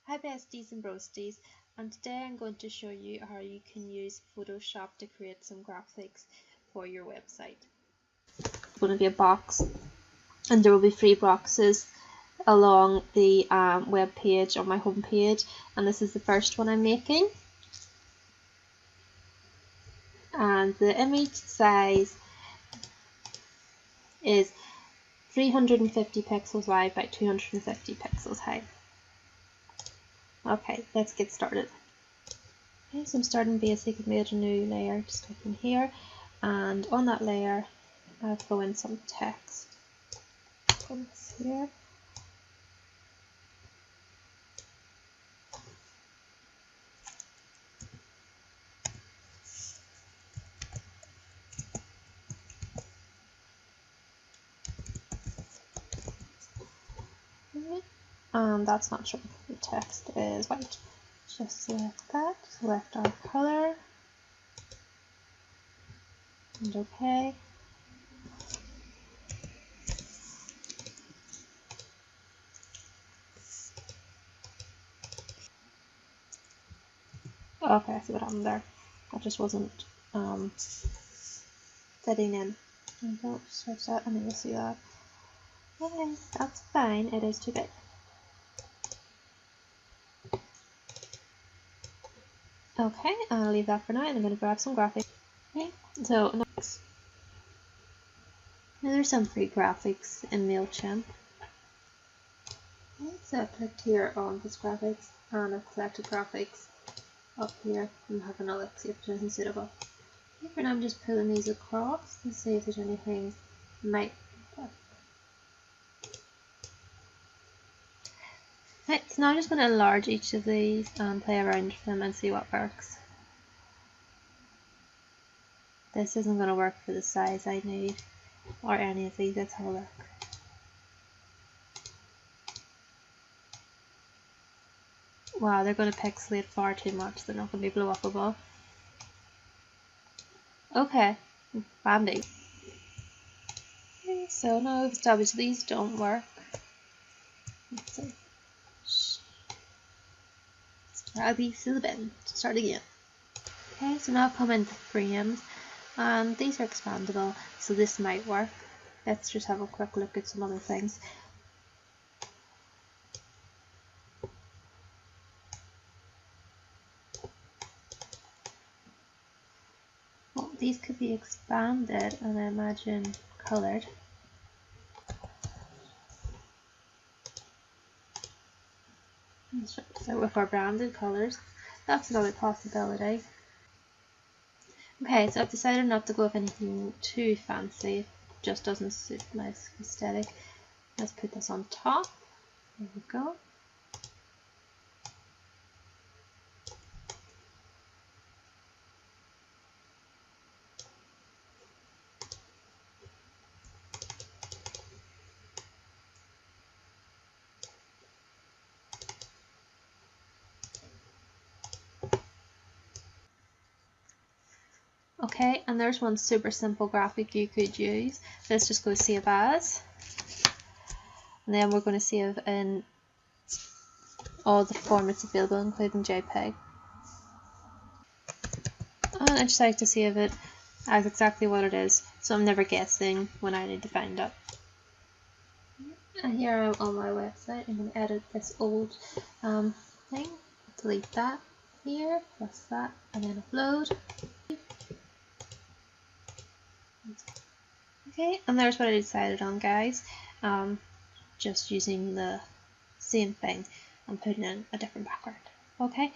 Hi besties and broasties, and today I'm going to show you how you can use Photoshop to create some graphics for your website. It's going to be a box, and there will be 3 boxes along the web page on my home page, and this is the first one I'm making. And the image size is 350 pixels wide by 250 pixels high. Okay, let's get started. Okay, so I'm starting basic. I've made a new layer, just click in here, and on that layer I'll go in some text. Put this here. That's not showing. The text is white. Just select that, select our color, and OK. Okay, I see what happened there. That just wasn't fitting in. And don't search that, and then you'll see that. Okay, that's fine. It is too big. Okay, I'll leave that for now, and I'm going to grab some graphics. Okay, so next, now there's some free graphics in MailChimp. Okay, so I clicked here on this graphics, and I've selected graphics up here and have another look, see if there's anything suitable. Okay, for now I'm just pulling these across to see if there's anything might work. Right, so now I'm just going to enlarge each of these and play around with them and see what works. This isn't going to work for the size I need, or any of these. Let's have a look. Wow, they're going to pixelate far too much. They're not going to be blow upable. Okay, Bambi. Okay, so now we've established these don't work. Let's see. Add these to the bin. Start again. Okay, so now I've come into frames, and these are expandable, so this might work. Let's just have a quick look at some other things. Well, these could be expanded and I imagine coloured. So with our branded colours, that's another possibility. Okay, so I've decided not to go with anything too fancy. It just doesn't suit my aesthetic. Let's put this on top. There we go. Okay, and there's one super simple graphic you could use. Let's just go save as. And then we're going to save in all the formats available, including JPEG. And I decided to save it as exactly what it is, so I'm never guessing when I need to find it. And here I'm on my website. I'm going to edit this old thing, delete that here, press that, and then upload. Okay, and there's what I decided on, guys. Just using the same thing and putting in a different background. Okay.